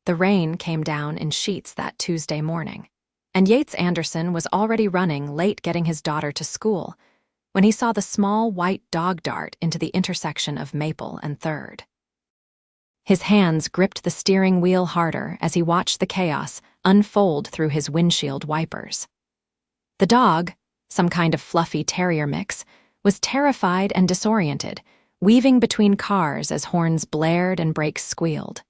The rain came down in sheets that Tuesday morning, and Yates Anderson was already running late getting his daughter to school when he saw the small white dog dart into the intersection of Maple and 3rd. His hands gripped the steering wheel harder as he watched the chaos unfold through his windshield wipers. The dog, some kind of fluffy terrier mix, was terrified and disoriented, weaving between cars as horns blared and brakes squealed.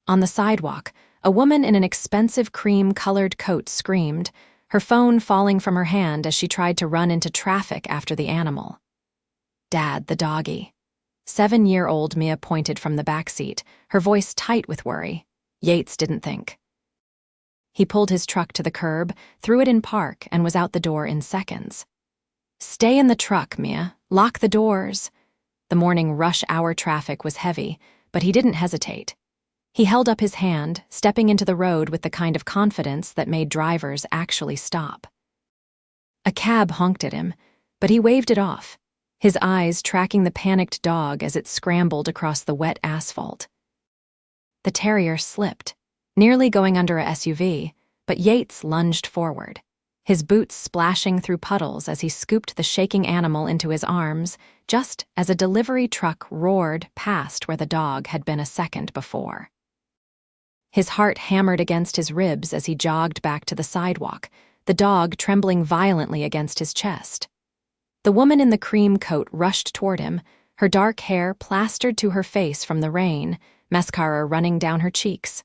On the sidewalk, a woman in an expensive cream-colored coat screamed, her phone falling from her hand as she tried to run into traffic after the animal. Dad, the doggy. 7-year-old Mia pointed from the back seat, her voice tight with worry. Yates didn't think. He pulled his truck to the curb, threw it in park, and was out the door in seconds. "Stay in the truck, Mia. Lock the doors." The morning rush hour traffic was heavy, but he didn't hesitate. He held up his hand, stepping into the road with the kind of confidence that made drivers actually stop. A cab honked at him, but he waved it off, his eyes tracking the panicked dog as it scrambled across the wet asphalt. The terrier slipped, nearly going under a SUV, but Yates lunged forward, his boots splashing through puddles as he scooped the shaking animal into his arms, just as a delivery truck roared past where the dog had been a second before. His heart hammered against his ribs as he jogged back to the sidewalk, the dog trembling violently against his chest. The woman in the cream coat rushed toward him, her dark hair plastered to her face from the rain, mascara running down her cheeks.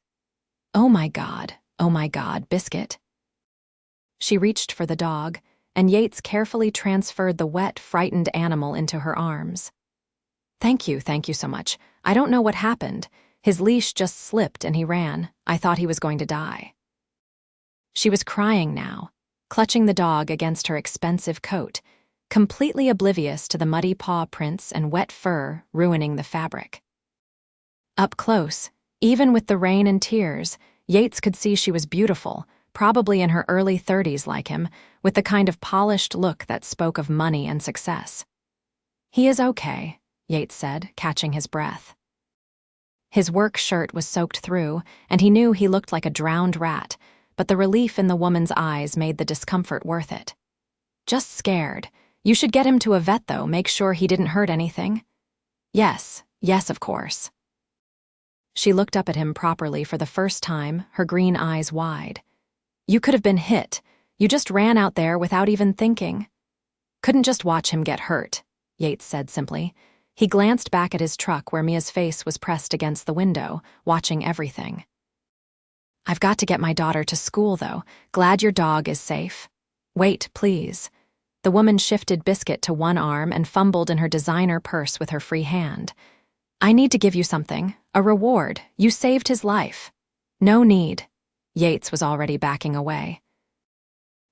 Oh my God, Biscuit." She reached for the dog, and Yates carefully transferred the wet, frightened animal into her arms. Thank you so much. I don't know what happened. His leash just slipped and he ran. I thought he was going to die." She was crying now, clutching the dog against her expensive coat, completely oblivious to the muddy paw prints and wet fur ruining the fabric. Up close, even with the rain and tears, Yates could see she was beautiful, probably in her early 30s like him, with the kind of polished look that spoke of money and success. "He is okay," Yates said, catching his breath. His work shirt was soaked through, and he knew he looked like a drowned rat, but the relief in the woman's eyes made the discomfort worth it. "Just scared. You should get him to a vet, though, make sure he didn't hurt anything." Yes, of course." She looked up at him properly for the first time, her green eyes wide. "You could have been hit. You just ran out there without even thinking." "Couldn't just watch him get hurt," Yates said simply. He glanced back at his truck where Mia's face was pressed against the window, watching everything. "I've got to get my daughter to school, though. Glad your dog is safe." "Wait, please." The woman shifted Biscuit to one arm and fumbled in her designer purse with her free hand. "I need to give you something, a reward. You saved his life." "No need." Yates was already backing away.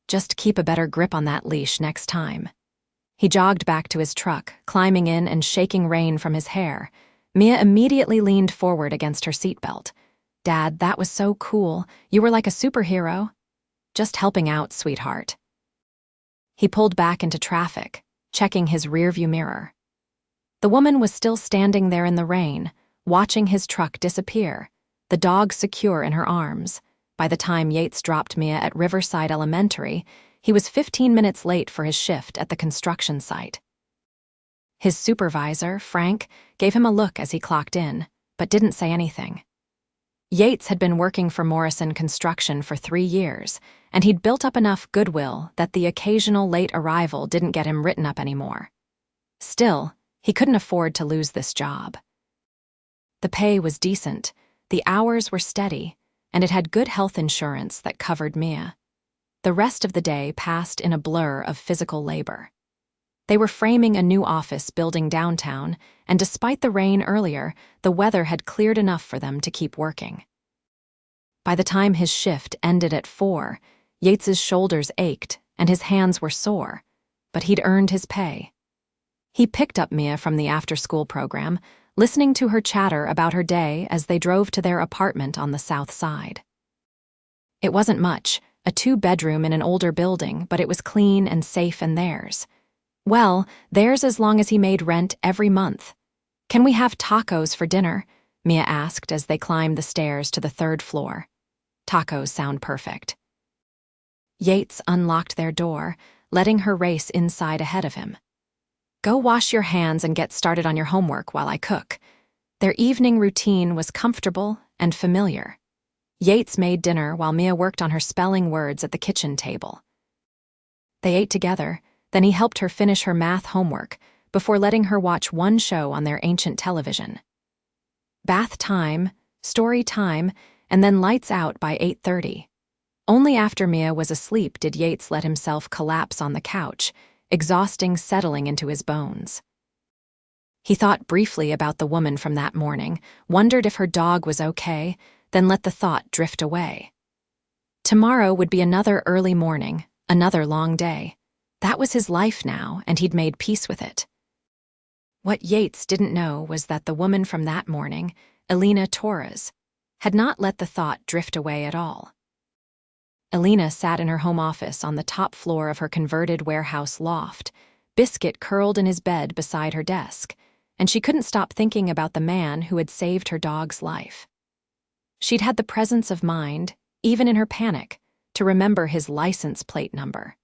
"Just keep a better grip on that leash next time." He jogged back to his truck, climbing in and shaking rain from his hair. Mia immediately leaned forward against her seatbelt. "Dad, that was so cool. You were like a superhero." "Just helping out, sweetheart." He pulled back into traffic, checking his rearview mirror. The woman was still standing there in the rain, watching his truck disappear, the dog secure in her arms. By the time Yates dropped Mia at Riverside Elementary, he was 15 minutes late for his shift at the construction site. His supervisor, Frank, gave him a look as he clocked in, but didn't say anything. Yates had been working for Morrison Construction for 3 years, and he'd built up enough goodwill that the occasional late arrival didn't get him written up anymore. Still, he couldn't afford to lose this job. The pay was decent, the hours were steady, and it had good health insurance that covered Mia. The rest of the day passed in a blur of physical labor. They were framing a new office building downtown, and despite the rain earlier, the weather had cleared enough for them to keep working. By the time his shift ended at 4, Yates's shoulders ached and his hands were sore, but he'd earned his pay. He picked up Mia from the after-school program, listening to her chatter about her day as they drove to their apartment on the south side. It wasn't much, a 2-bedroom in an older building, but it was clean and safe and theirs. Well, theirs as long as he made rent every month. "Can we have tacos for dinner?" Mia asked as they climbed the stairs to the third floor. Tacos sound perfect. Yates unlocked their door, letting her race inside ahead of him. Go wash your hands and get started on your homework while I cook. Their evening routine was comfortable and familiar. Yates made dinner while Mia worked on her spelling words at the kitchen table. They ate together, then he helped her finish her math homework before letting her watch one show on their ancient television. Bath time, story time, and then lights out by 8:30. Only after Mia was asleep did Yates let himself collapse on the couch, exhausting settling into his bones. He thought briefly about the woman from that morning, wondered if her dog was okay, then let the thought drift away. Tomorrow would be another early morning, another long day. That was his life now, and he'd made peace with it. What Yates didn't know was that the woman from that morning, Elena Torres, had not let the thought drift away at all. Elena sat in her home office on the top floor of her converted warehouse loft, Biscuit curled in his bed beside her desk, and she couldn't stop thinking about the man who had saved her dog's life. She'd had the presence of mind, even in her panic, to remember his license plate number.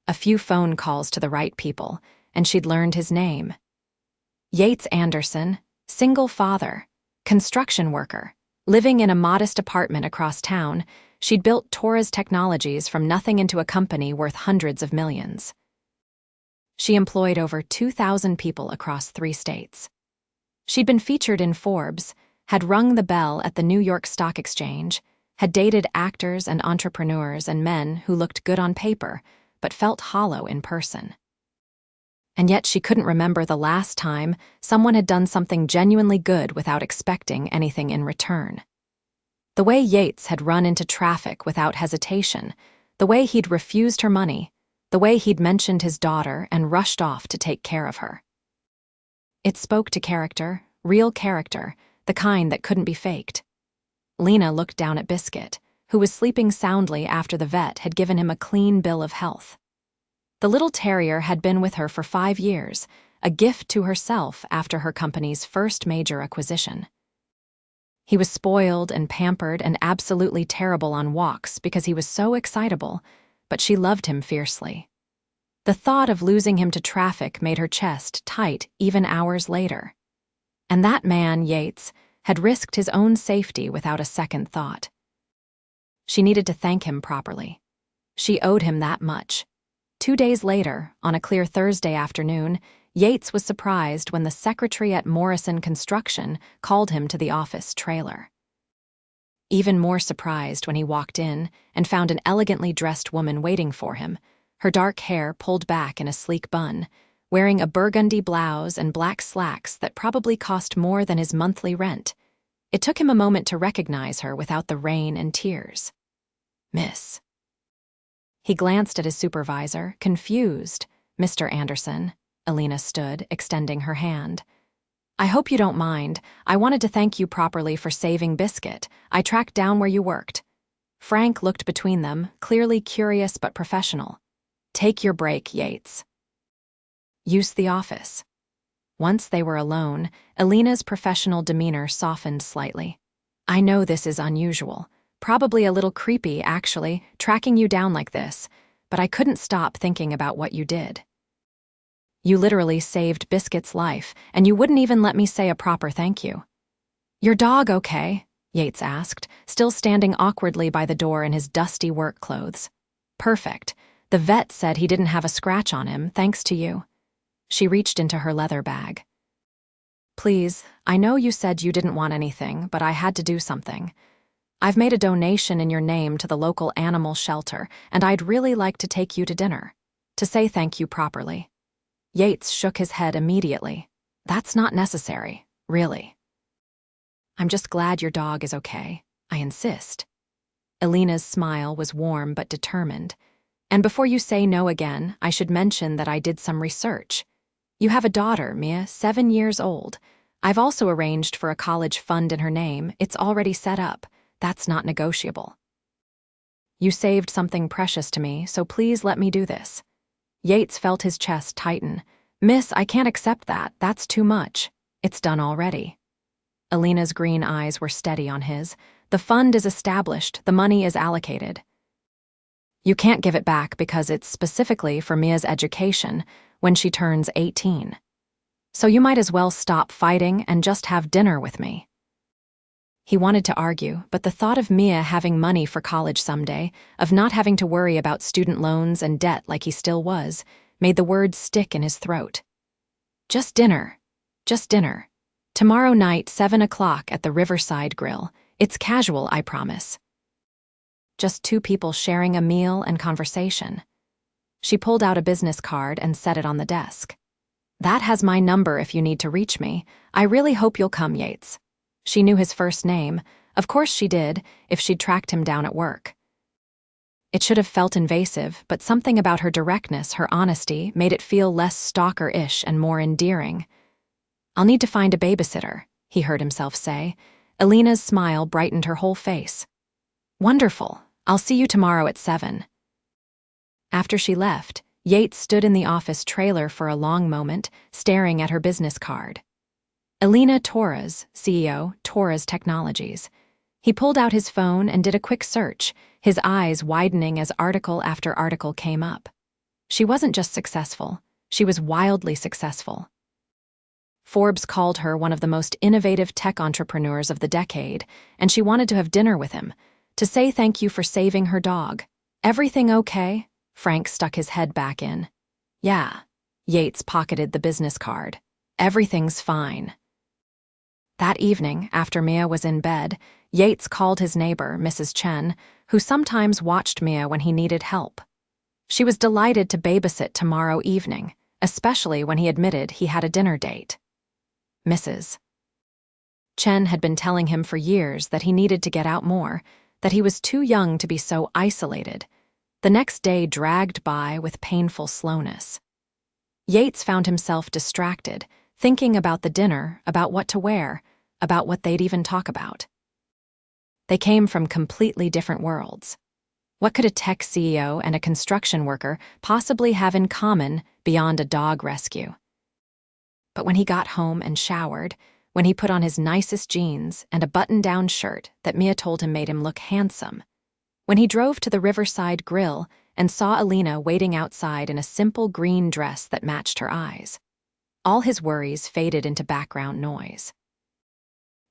A few phone calls to the right people, and she'd learned his name. Yates Anderson, single father, construction worker, living in a modest apartment across town. She'd built Torres Technologies from nothing into a company worth hundreds of millions. She employed over 2,000 people across 3 states. She'd been featured in Forbes, had rung the bell at the New York Stock Exchange, had dated actors and entrepreneurs and men who looked good on paper, but felt hollow in person. And yet she couldn't remember the last time someone had done something genuinely good without expecting anything in return. The way Yates had run into traffic without hesitation, the way he'd refused her money, the way he'd mentioned his daughter and rushed off to take care of her. It spoke to character, real character, the kind that couldn't be faked. Lena looked down at Biscuit, who was sleeping soundly after the vet had given him a clean bill of health. The little terrier had been with her for 5 years, a gift to herself after her company's first major acquisition. He was spoiled and pampered and absolutely terrible on walks because he was so excitable, but she loved him fiercely. The thought of losing him to traffic made her chest tight even hours later. And that man, Yates, had risked his own safety without a second thought. She needed to thank him properly. She owed him that much. 2 days later, on a clear Thursday afternoon, Yates was surprised when the secretary at Morrison Construction called him to the office trailer. Even more surprised when he walked in and found an elegantly dressed woman waiting for him, her dark hair pulled back in a sleek bun, wearing a burgundy blouse and black slacks that probably cost more than his monthly rent. It took him a moment to recognize her without the rain and tears. "Miss." He glanced at his supervisor, confused. "Mr. Anderson." Elena stood, extending her hand. "I hope you don't mind. I wanted to thank you properly for saving Biscuit. I tracked down where you worked." Frank looked between them, clearly curious but professional. "Take your break, Yates." Use the office. Once they were alone, Elena's professional demeanor softened slightly. "I know this is unusual. Probably a little creepy, actually, tracking you down like this, but I couldn't stop thinking about what you did. You literally saved Biscuit's life, and you wouldn't even let me say a proper thank you." "Your dog okay?" Yates asked, still standing awkwardly by the door in his dusty work clothes. "Perfect. The vet said he didn't have a scratch on him, thanks to you." She reached into her leather bag. "Please, I know you said you didn't want anything, but I had to do something. I've made a donation in your name to the local animal shelter, and I'd really like to take you to dinner, to say thank you properly." Yates shook his head immediately. "That's not necessary, really. I'm just glad your dog is okay. I insist." Elena's smile was warm but determined. "And before you say no again, I should mention that I did some research. You have a daughter, Mia, 7 years old. I've also arranged for a college fund in her name. It's already set up. That's not negotiable. You saved something precious to me, so please let me do this." Yates felt his chest tighten. "Miss, I can't accept that. That's too much. It's done already." Elena's green eyes were steady on his. The fund is established, the money is allocated. You can't give it back because it's specifically for Mia's education when she turns 18. So you might as well stop fighting and just have dinner with me. He wanted to argue, but the thought of Mia having money for college someday, of not having to worry about student loans and debt like he still was, made the words stick in his throat. Just dinner. Just dinner. Tomorrow night, 7 o'clock at the Riverside Grill. It's casual, I promise. Just two people sharing a meal and conversation. She pulled out a business card and set it on the desk. That has my number if you need to reach me. I really hope you'll come, Yates. She knew his first name. Of course she did, if she'd tracked him down at work. It should have felt invasive, but something about her directness, her honesty, made it feel less stalker-ish and more endearing. I'll need to find a babysitter, he heard himself say. Elena's smile brightened her whole face. Wonderful. I'll see you tomorrow at 7. After she left, Yates stood in the office trailer for a long moment, staring at her business card. Elena Torres, CEO, Torres Technologies. He pulled out his phone and did a quick search, his eyes widening as article after article came up. She wasn't just successful, she was wildly successful. Forbes called her one of the most innovative tech entrepreneurs of the decade, and she wanted to have dinner with him, to say thank you for saving her dog. Everything okay? Frank stuck his head back in. Yeah. Yates pocketed the business card. Everything's fine. That evening, after Mia was in bed, Yates called his neighbor, Mrs. Chen, who sometimes watched Mia when he needed help. She was delighted to babysit tomorrow evening, especially when he admitted he had a dinner date. Mrs. Chen had been telling him for years that he needed to get out more, that he was too young to be so isolated. The next day dragged by with painful slowness. Yates found himself distracted, thinking about the dinner, about what to wear, about what they'd even talk about. They came from completely different worlds. What could a tech CEO and a construction worker possibly have in common beyond a dog rescue? But when he got home and showered, when he put on his nicest jeans and a button-down shirt that Mia told him made him look handsome, when he drove to the Riverside Grill and saw Elena waiting outside in a simple green dress that matched her eyes, all his worries faded into background noise.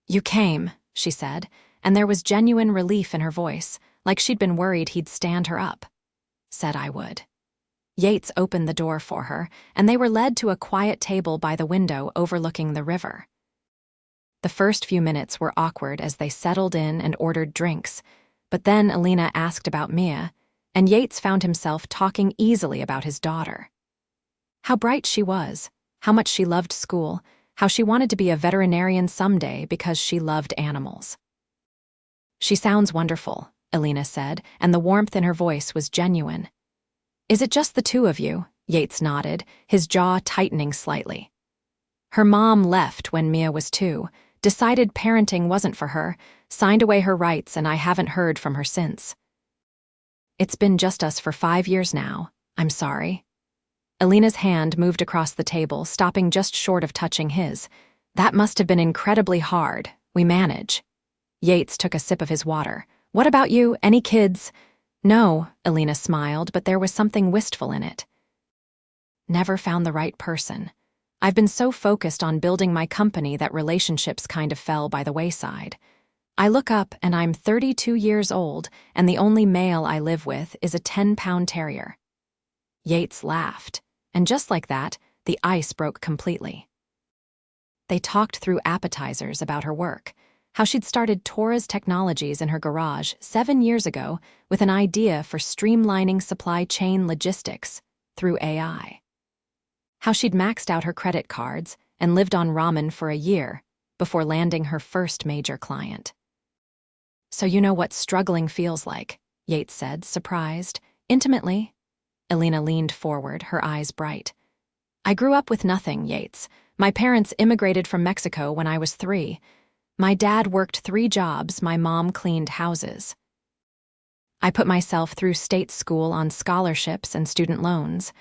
You came, she said, and there was genuine relief in her voice, like she'd been worried he'd stand her up. Said I would. Yates opened the door for her, and they were led to a quiet table by the window overlooking the river. The first few minutes were awkward as they settled in and ordered drinks, but then Elena asked about Mia, and Yates found himself talking easily about his daughter. How bright she was, how much she loved school, how she wanted to be a veterinarian someday because she loved animals. She sounds wonderful, Elena said, and the warmth in her voice was genuine. Is it just the two of you? Yates nodded, his jaw tightening slightly. Her mom left when Mia was 2, decided parenting wasn't for her, signed away her rights, and I haven't heard from her since. It's been just us for 5 years now. I'm sorry. Elena's hand moved across the table, stopping just short of touching his. That must have been incredibly hard. We manage. Yates took a sip of his water. What about you? Any kids? No, Elena smiled, but there was something wistful in it. Never found the right person. I've been so focused on building my company that relationships kind of fell by the wayside. I look up and I'm 32 years old, and the only male I live with is a 10-pound terrier. Yates laughed, and just like that, the ice broke completely. They talked through appetizers about her work, how she'd started Torres Technologies in her garage 7 years ago with an idea for streamlining supply chain logistics through AI. How she'd maxed out her credit cards and lived on ramen for a year before landing her first major client. So you know what struggling feels like, Yates said, surprised. Intimately. Elena leaned forward, her eyes bright. I grew up with nothing, Yates. My parents immigrated from Mexico when I was 3. My dad worked 3 jobs, my mom cleaned houses. I put myself through state school on scholarships and student loans.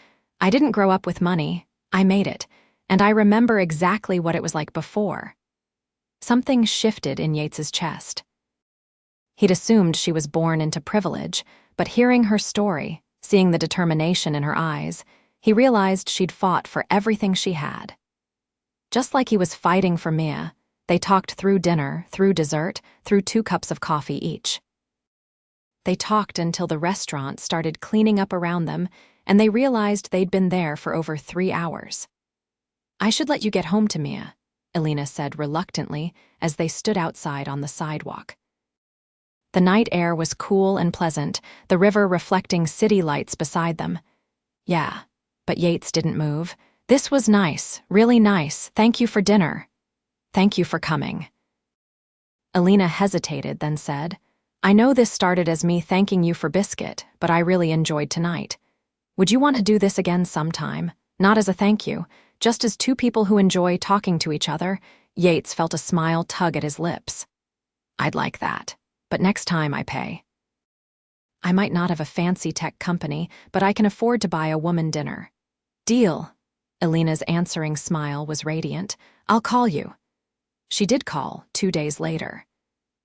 I didn't grow up with money, I made it, and I remember exactly what it was like before. Something shifted in Yates's chest. He'd assumed she was born into privilege, but hearing her story, seeing the determination in her eyes, he realized she'd fought for everything she had. Just like he was fighting for Mia, they talked through dinner, through dessert, through 2 cups of coffee each. They talked until the restaurant started cleaning up around them, and they realized they'd been there for over 3 hours. "I should let you get home to Mia," Elena said reluctantly as they stood outside on the sidewalk. The night air was cool and pleasant, the river reflecting city lights beside them. "Yeah," but Yates didn't move. "This was nice, really nice. Thank you for dinner." "Thank you for coming." Elena hesitated, then said, "I know this started as me thanking you for biscuit, but I really enjoyed tonight. Would you want to do this again sometime? Not as a thank you, just as 2 people who enjoy talking to each other." Yates felt a smile tug at his lips. "I'd like that, but next time I pay. I might not have a fancy tech company, but I can afford to buy a woman dinner." "Deal." Elena's answering smile was radiant. "I'll call you." She did call 2 days later.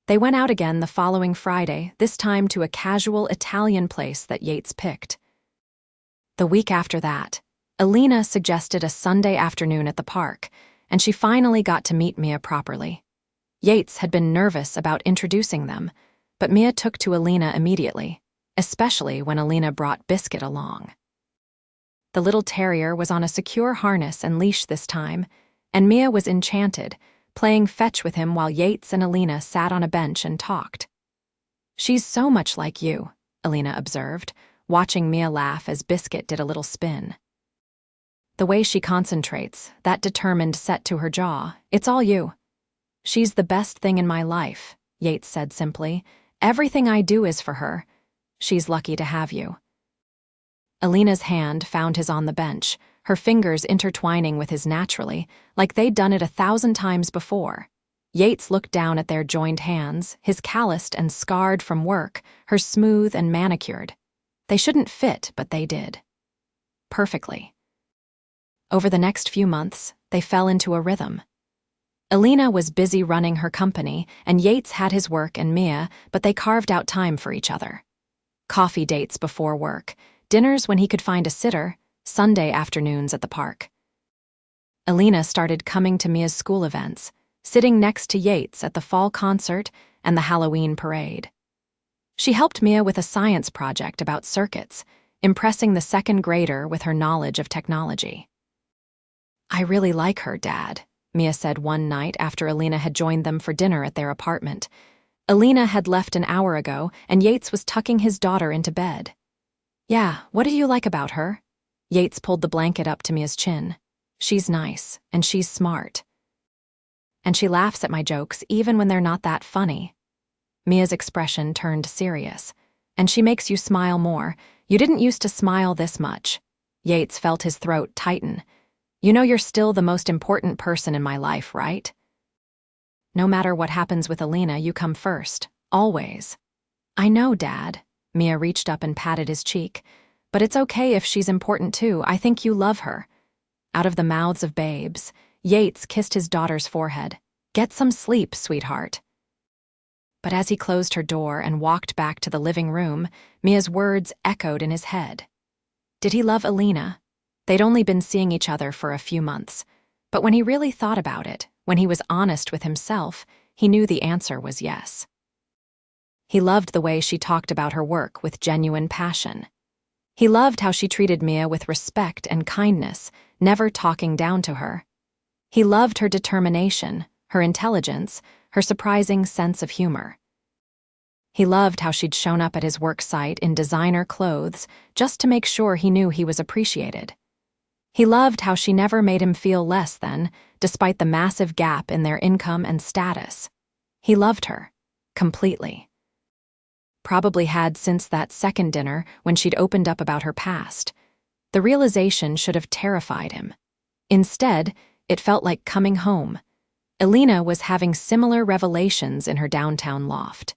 They went out again the following Friday, this time to a casual Italian place that Yates picked. The week after that, Elena suggested a Sunday afternoon at the park, and she finally got to meet Mia properly. Yates had been nervous about introducing them, but Mia took to Elena immediately, especially when Elena brought Biscuit along. The little terrier was on a secure harness and leash this time, and Mia was enchanted, playing fetch with him while Yates and Elena sat on a bench and talked. "She's so much like you," Elena observed, watching Mia laugh as Biscuit did a little spin. "The way she concentrates, that determined set to her jaw, it's all you." "She's the best thing in my life," Yates said simply. "Everything I do is for her. She's lucky to have you." Elena's hand found his on the bench, her fingers intertwining with his naturally, like they'd done it 1,000 times before. Yates looked down at their joined hands, his calloused and scarred from work, her smooth and manicured. They shouldn't fit, but they did. Perfectly. Over the next few months, they fell into a rhythm. Elena was busy running her company, and Yates had his work and Mia, but they carved out time for each other. Coffee dates before work, dinners when he could find a sitter, Sunday afternoons at the park. Elena started coming to Mia's school events, sitting next to Yates at the fall concert and the Halloween parade. She helped Mia with a science project about circuits, impressing the 2nd grader with her knowledge of technology. "I really like her, Dad," Mia said one night after Elena had joined them for dinner at their apartment. Elena had left an hour ago, and Yates was tucking his daughter into bed. "Yeah, what do you like about her?" Yates pulled the blanket up to Mia's chin. "She's nice, and she's smart. And she laughs at my jokes even when they're not that funny." Mia's expression turned serious. "And she makes you smile more. You didn't used to smile this much." Yates felt his throat tighten. "You know you're still the most important person in my life, right? No matter what happens with Elena, you come first, always." "I know, Dad." Mia reached up and patted his cheek. "But it's okay if she's important too. I think you love her." Out of the mouths of babes, Yates kissed his daughter's forehead. "Get some sleep, sweetheart." But as he closed her door and walked back to the living room, Mia's words echoed in his head. Did he love Elena? They'd only been seeing each other for a few months. But when he really thought about it, when he was honest with himself, he knew the answer was yes. He loved the way she talked about her work with genuine passion. He loved how she treated Mia with respect and kindness, never talking down to her. He loved her determination, her intelligence, her surprising sense of humor. He loved how she'd shown up at his work site in designer clothes just to make sure he knew he was appreciated. He loved how she never made him feel less than, despite the massive gap in their income and status. He loved her, completely. Probably had since that second dinner when she'd opened up about her past. The realization should have terrified him. Instead, it felt like coming home. Elena was having similar revelations in her downtown loft.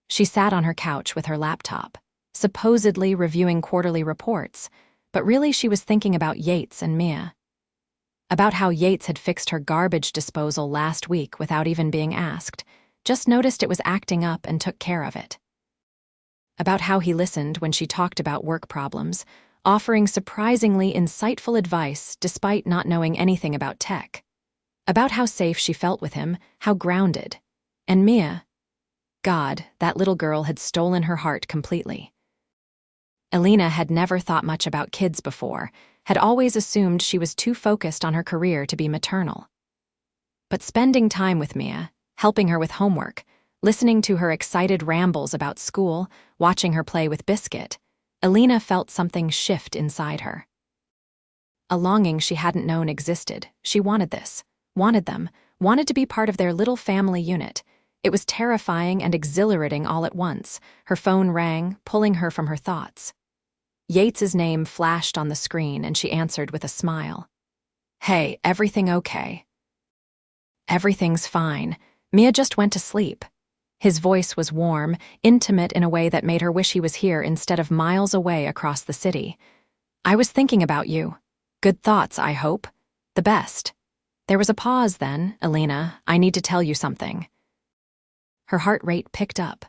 She sat on her couch with her laptop, supposedly reviewing quarterly reports, but really she was thinking about Yates and Mia. About how Yates had fixed her garbage disposal last week without even being asked, just noticed it was acting up and took care of it. About how he listened when she talked about work problems, offering surprisingly insightful advice despite not knowing anything about tech. About how safe she felt with him, how grounded. And Mia, God, that little girl had stolen her heart completely. Elena had never thought much about kids before, had always assumed she was too focused on her career to be maternal. But spending time with Mia, helping her with homework, listening to her excited rambles about school, watching her play with Biscuit, Elena felt something shift inside her. A longing she hadn't known existed. She wanted this, wanted them, wanted to be part of their little family unit. It was terrifying and exhilarating all at once. Her phone rang, pulling her from her thoughts. Yates's name flashed on the screen and she answered with a smile. "Hey, everything okay?" "Everything's fine. Mia just went to sleep." His voice was warm, intimate in a way that made her wish he was here instead of miles away across the city. "I was thinking about you. Good thoughts, I hope. The best." There was a pause then. "Elena, I need to tell you something." Her heart rate picked up.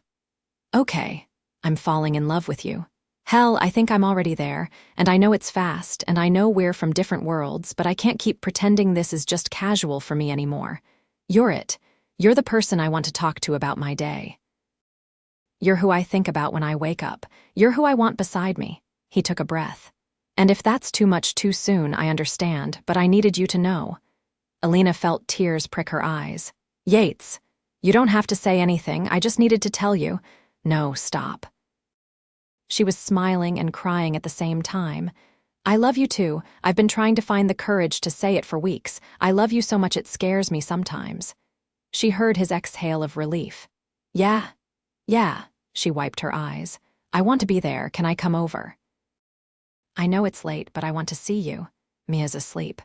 "Okay, I'm falling in love with you. Hell, I think I'm already there, and I know it's fast, and I know we're from different worlds, but I can't keep pretending this is just casual for me anymore. You're it. You're the person I want to talk to about my day. You're who I think about when I wake up. You're who I want beside me." He took a breath. "And if that's too much too soon, I understand, but I needed you to know." Elena felt tears prick her eyes. "Yates, you don't have to say anything, I just needed to tell you." "No, stop." She was smiling and crying at the same time. "I love you too. I've been trying to find the courage to say it for weeks. I love you so much it scares me sometimes." She heard his exhale of relief. Yeah. She wiped her eyes. "I want to be there. Can I come over?" "I know it's late, but I want to see you." "Mia's asleep."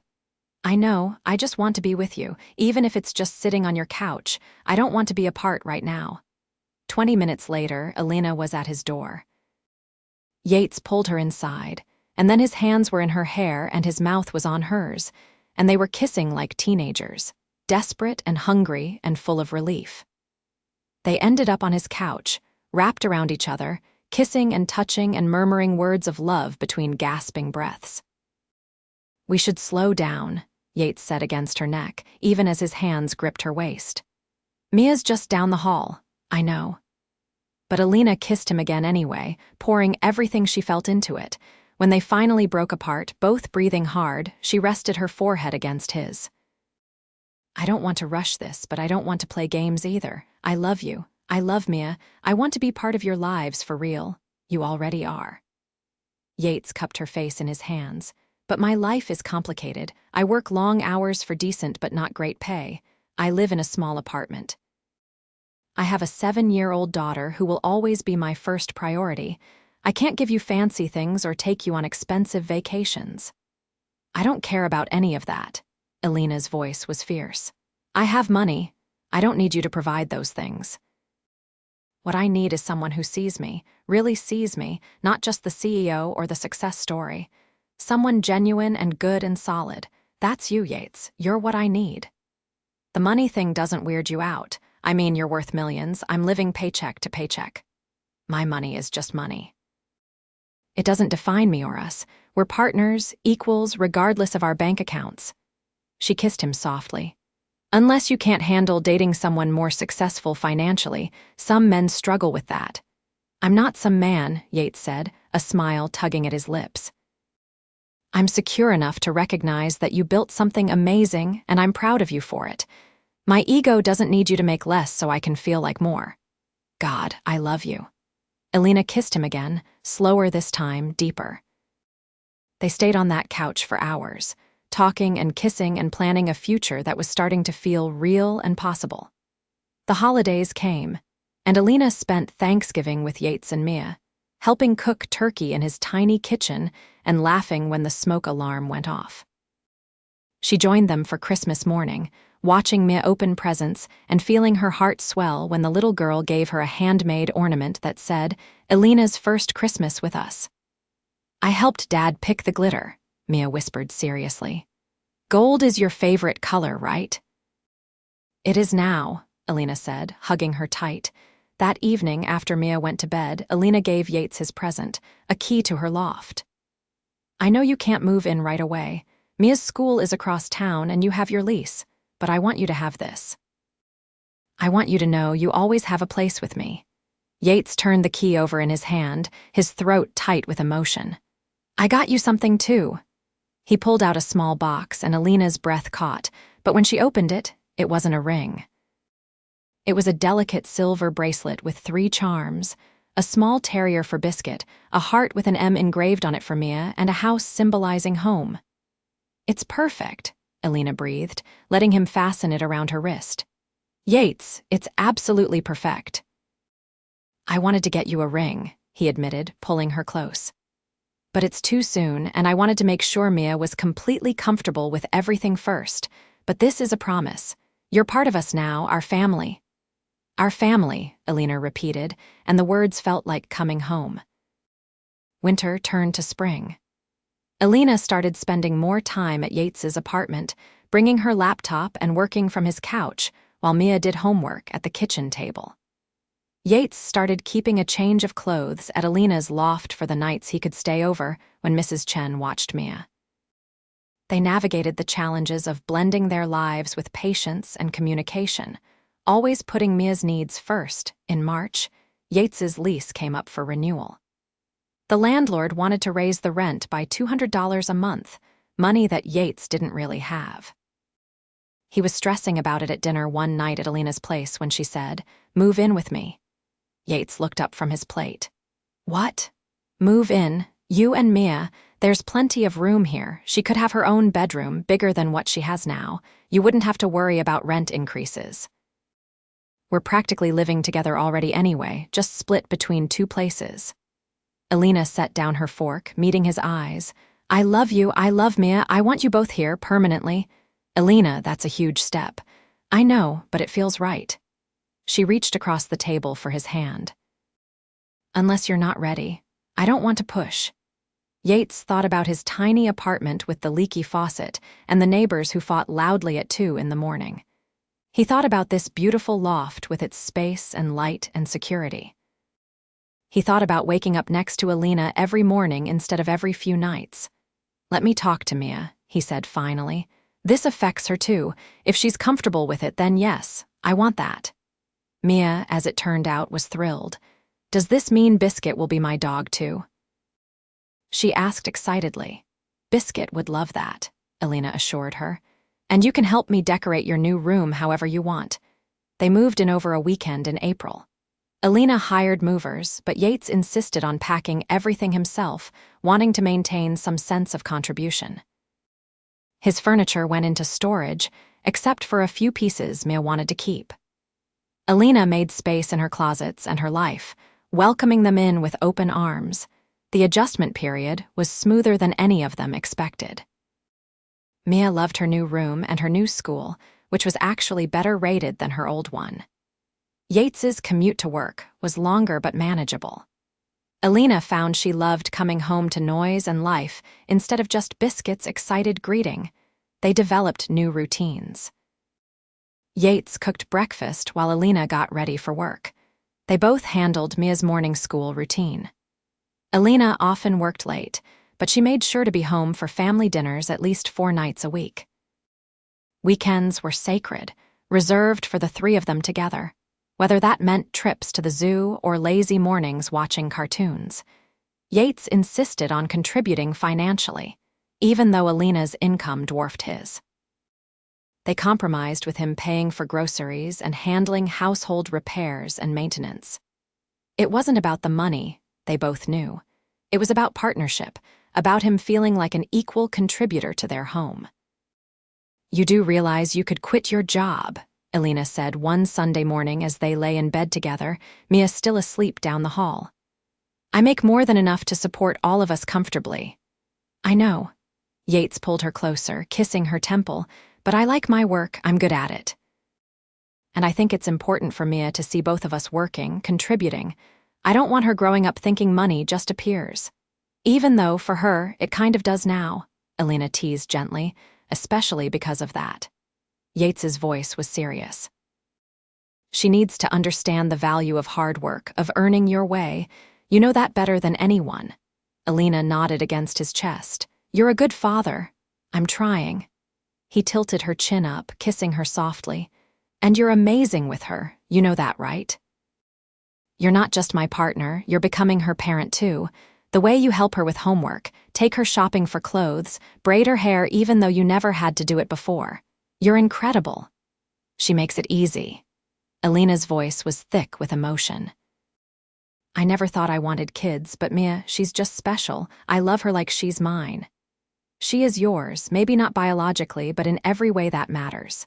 "I know. I just want to be with you, even if it's just sitting on your couch. I don't want to be apart right now." 20 minutes later, Elena was at his door. Yates pulled her inside, and then his hands were in her hair and his mouth was on hers, and they were kissing like teenagers, desperate and hungry and full of relief. They ended up on his couch, wrapped around each other, kissing and touching and murmuring words of love between gasping breaths. "We should slow down," Yates said against her neck, even as his hands gripped her waist. "Mia's just down the hall. I know." But Elena kissed him again anyway, pouring everything she felt into it. When they finally broke apart, both breathing hard, she rested her forehead against his. "I don't want to rush this, but I don't want to play games either. I love you. I love Mia. I want to be part of your lives for real. You already are." Yates cupped her face in his hands. "But my life is complicated. I work long hours for decent but not great pay. I live in a small apartment. I have a 7-year-old daughter who will always be my first priority. I can't give you fancy things or take you on expensive vacations." "I don't care about any of that." Elena's voice was fierce. "I have money. I don't need you to provide those things. What I need is someone who sees me, really sees me, not just the CEO or the success story. Someone genuine and good and solid. That's you, Yates. You're what I need. The money thing doesn't weird you out. I mean, you're worth millions. I'm living paycheck to paycheck. My money is just money. It doesn't define me or us. We're partners, equals, regardless of our bank accounts." She kissed him softly. "Unless you can't handle dating someone more successful financially, some men struggle with that." "I'm not some man," Yates said, a smile tugging at his lips. "I'm secure enough to recognize that you built something amazing, and I'm proud of you for it. My ego doesn't need you to make less so I can feel like more. God, I love you." Elena kissed him again, slower this time, deeper. They stayed on that couch for hours, talking and kissing and planning a future that was starting to feel real and possible. The holidays came, and Elena spent Thanksgiving with Yates and Mia, helping cook turkey in his tiny kitchen and laughing when the smoke alarm went off. She joined them for Christmas morning, watching Mia open presents and feeling her heart swell when the little girl gave her a handmade ornament that said, "Elena's first Christmas with us." "I helped Dad pick the glitter," Mia whispered seriously. Gold is your favorite color, right? It is now, Elena said, hugging her tight. That evening, after Mia went to bed, Elena gave Yates his present, a key to her loft. I know you can't move in right away. Mia's school is across town and you have your lease, but I want you to have this. I want you to know you always have a place with me. Yates turned the key over in his hand, his throat tight with emotion. I got you something too. He pulled out a small box and Elena's breath caught, but when she opened it, it wasn't a ring. It was a delicate silver bracelet with 3 charms, a small terrier for Biscuit, a heart with an M engraved on it for Mia, and a house symbolizing home. It's perfect, Elena breathed, letting him fasten it around her wrist. Yates, it's absolutely perfect. I wanted to get you a ring, he admitted, pulling her close. But it's too soon, and I wanted to make sure Mia was completely comfortable with everything first. But this is a promise. You're part of us now, our family. Our family, Elena repeated, and the words felt like coming home. Winter turned to spring. Elena started spending more time at Yates's apartment, bringing her laptop and working from his couch, while Mia did homework at the kitchen table. Yates started keeping a change of clothes at Elena's loft for the nights he could stay over when Mrs. Chen watched Mia. They navigated the challenges of blending their lives with patience and communication, always putting Mia's needs first. In March, Yates's lease came up for renewal. The landlord wanted to raise the rent by $200 a month, money that Yates didn't really have. He was stressing about it at dinner one night at Elena's place when she said, "Move in with me." Yates looked up from his plate. What? Move in? You and Mia? There's plenty of room here. She could have her own bedroom, bigger than what she has now. You wouldn't have to worry about rent increases. We're practically living together already anyway, just split between 2 places. Elena set down her fork, meeting his eyes. I love you, I love Mia, I want you both here permanently. Elena, that's a huge step. I know, but it feels right. She reached across the table for his hand. Unless you're not ready, I don't want to push. Yates thought about his tiny apartment with the leaky faucet and the neighbors who fought loudly at 2 in the morning. He thought about this beautiful loft with its space and light and security. He thought about waking up next to Elena every morning instead of every few nights. Let me talk to Mia, he said finally. This affects her too. If she's comfortable with it, then yes, I want that. Mia, as it turned out, was thrilled. Does this mean Biscuit will be my dog too? She asked excitedly. Biscuit would love that, Elena assured her. And you can help me decorate your new room however you want. They moved in over a weekend in April. Elena hired movers, but Yates insisted on packing everything himself, wanting to maintain some sense of contribution. His furniture went into storage, except for a few pieces Mia wanted to keep. Elena made space in her closets and her life, welcoming them in with open arms. The adjustment period was smoother than any of them expected. Mia loved her new room and her new school, which was actually better rated than her old one. Yates's commute to work was longer but manageable. Elena found she loved coming home to noise and life instead of just Biscuit's excited greeting. They developed new routines. Yates cooked breakfast while Elena got ready for work. They both handled Mia's morning school routine. Elena often worked late, but she made sure to be home for family dinners at least 4 nights a week. Weekends were sacred, reserved for the 3 of them together, whether that meant trips to the zoo or lazy mornings watching cartoons. Yates insisted on contributing financially, even though Elena's income dwarfed his. They compromised with him paying for groceries and handling household repairs and maintenance. It wasn't about the money, they both knew. It was about partnership, about him feeling like an equal contributor to their home. You do realize you could quit your job, Elena said one Sunday morning as they lay in bed together, Mia still asleep down the hall. I make more than enough to support all of us comfortably. I know. Yates pulled her closer, kissing her temple, but I like my work, I'm good at it. And I think it's important for Mia to see both of us working, contributing. I don't want her growing up thinking money just appears. Even though, for her, it kind of does now, Elena teased gently, especially because of that. Yates's voice was serious. She needs to understand the value of hard work, of earning your way. You know that better than anyone. Elena nodded against his chest. You're a good father. I'm trying. He tilted her chin up, kissing her softly. And you're amazing with her. You know that, right? You're not just my partner, you're becoming her parent too. The way you help her with homework, take her shopping for clothes, braid her hair even though you never had to do it before. You're incredible. She makes it easy. Elena's voice was thick with emotion. I never thought I wanted kids, but Mia, she's just special. I love her like she's mine. She is yours, maybe not biologically, but in every way that matters.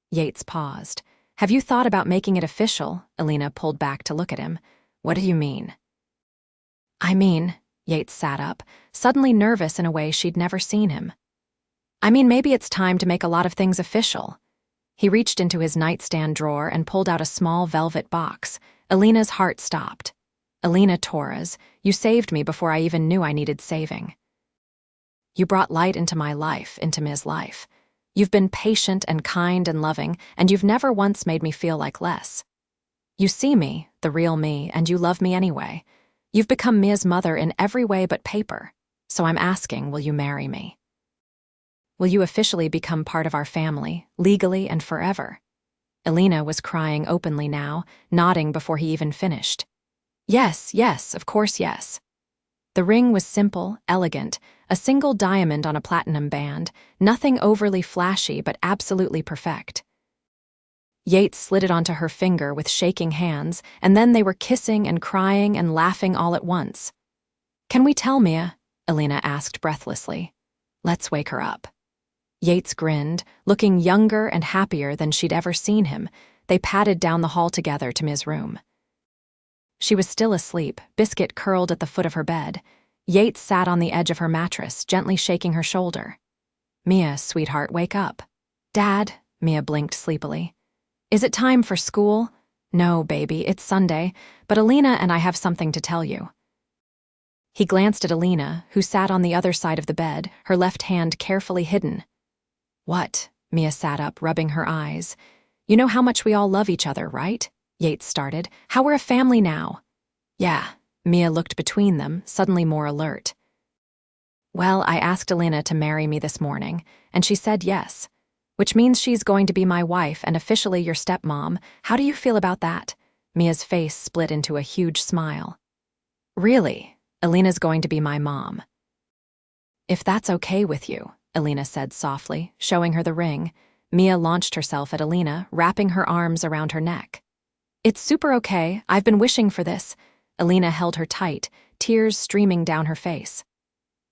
Yates paused. Have you thought about making it official? Elena pulled back to look at him. What do you mean? I mean, Yates sat up, suddenly nervous in a way she'd never seen him. I mean, maybe it's time to make a lot of things official. He reached into his nightstand drawer and pulled out a small velvet box. Elena's heart stopped. Elena Torres, you saved me before I even knew I needed saving. You brought light into my life, into Mia's life. You've been patient and kind and loving, and you've never once made me feel like less. You see me, the real me, and you love me anyway. You've become Mia's mother in every way but paper. So I'm asking, will you marry me? Will you officially become part of our family, legally and forever? Elena was crying openly now, nodding before he even finished. Yes, yes, of course yes. The ring was simple, elegant, a single diamond on a platinum band, nothing overly flashy but absolutely perfect. Yates slid it onto her finger with shaking hands, and then they were kissing and crying and laughing all at once. Can we tell Mia? Elena asked breathlessly. Let's wake her up. Yates grinned, looking younger and happier than she'd ever seen him. They padded down the hall together to Mia's room. She was still asleep, Biscuit curled at the foot of her bed. Yates sat on the edge of her mattress, gently shaking her shoulder. Mia, sweetheart, wake up. Dad, Mia blinked sleepily. Is it time for school? No, baby, it's Sunday, but Elena and I have something to tell you. He glanced at Elena, who sat on the other side of the bed, her left hand carefully hidden. What? Mia sat up, rubbing her eyes. You know how much we all love each other, right? Yates started. How we're a family now. Yeah. Mia looked between them, suddenly more alert. Well, I asked Elena to marry me this morning, and she said yes, which means she's going to be my wife and officially your stepmom. How do you feel about that? Mia's face split into a huge smile. Really? Elena's going to be my mom. If that's okay with you, Elena said softly, showing her the ring. Mia launched herself at Elena, wrapping her arms around her neck. It's super okay. I've been wishing for this. Elena held her tight, tears streaming down her face.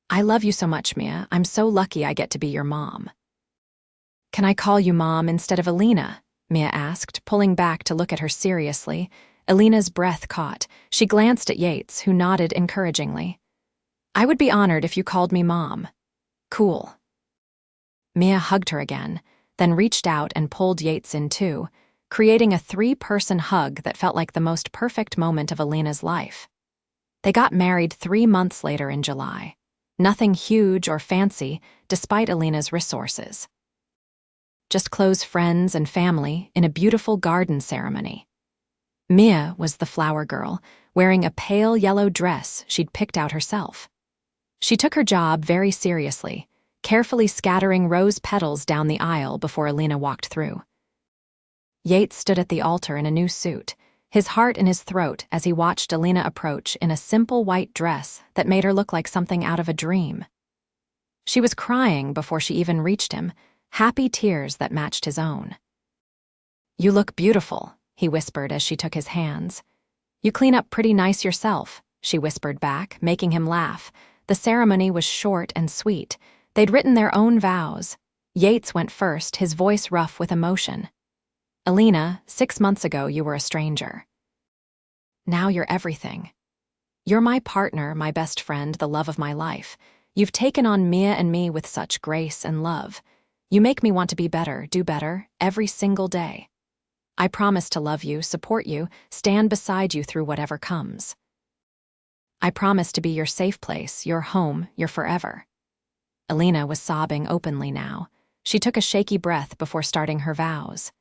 I love you so much, Mia. I'm so lucky I get to be your mom. Can I call you Mom instead of Elena? Mia asked, pulling back to look at her seriously. Elena's breath caught. She glanced at Yates, who nodded encouragingly. I would be honored if you called me Mom. Cool. Mia hugged her again, then reached out and pulled Yates in too, creating a three-person hug that felt like the most perfect moment of Elena's life. They got married 3 months later in July. Nothing huge or fancy, despite Elena's resources. Just close friends and family in a beautiful garden ceremony. Mia was the flower girl, wearing a pale yellow dress she'd picked out herself. She took her job very seriously, carefully scattering rose petals down the aisle before Elena walked through. Yates stood at the altar in a new suit, his heart in his throat as he watched Elena approach in a simple white dress that made her look like something out of a dream. She was crying before she even reached him, happy tears that matched his own. You look beautiful, he whispered as she took his hands. You clean up pretty nice yourself, she whispered back, making him laugh. The ceremony was short and sweet. They'd written their own vows. Yates went first, his voice rough with emotion. Elena, 6 months ago you were a stranger. Now you're everything. You're my partner, my best friend, the love of my life. You've taken on Mia and me with such grace and love. You make me want to be better, do better, every single day. I promise to love you, support you, stand beside you through whatever comes. I promise to be your safe place, your home, your forever. Elena was sobbing openly now. She took a shaky breath before starting her vows.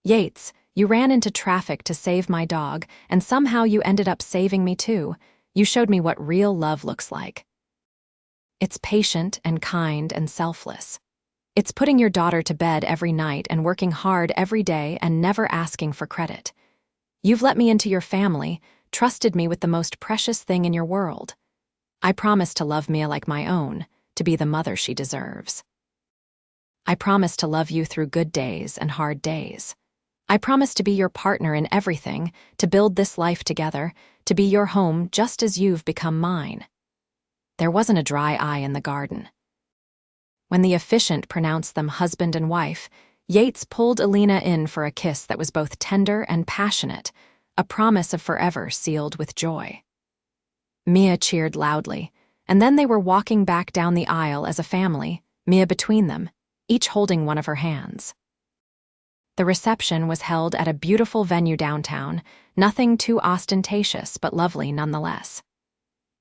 Yates, you ran into traffic to save my dog, and somehow you ended up saving me too. You showed me what real love looks like. It's patient and kind and selfless. It's putting your daughter to bed every night and working hard every day and never asking for credit. You've let me into your family, trusted me with the most precious thing in your world. I promise to love Mia like my own, to be the mother she deserves. I promise to love you through good days and hard days. I promise to be your partner in everything, to build this life together, to be your home just as you've become mine. There wasn't a dry eye in the garden. When the officiant pronounced them husband and wife, Yates pulled Elena in for a kiss that was both tender and passionate, a promise of forever sealed with joy. Mia cheered loudly, and then they were walking back down the aisle as a family, Mia between them, each holding one of her hands. The reception was held at a beautiful venue downtown, nothing too ostentatious but lovely nonetheless.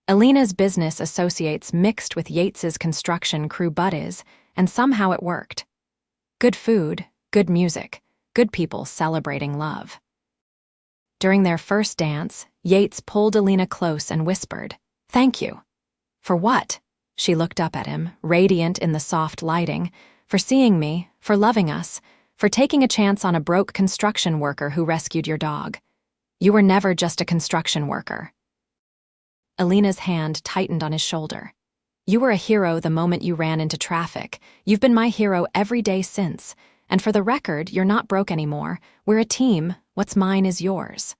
Elena's business associates mixed with Yates's construction crew buddies, and somehow it worked. Good food, good music, good people celebrating love. During their first dance, Yates pulled Elena close and whispered, "Thank you." "For what?" She looked up at him, radiant in the soft lighting. "For seeing me, for loving us, for taking a chance on a broke construction worker who rescued your dog. You were never just a construction worker." Elena's hand tightened on his shoulder. "You were a hero the moment you ran into traffic. You've been my hero every day since. And for the record, you're not broke anymore. We're a team. What's mine is yours."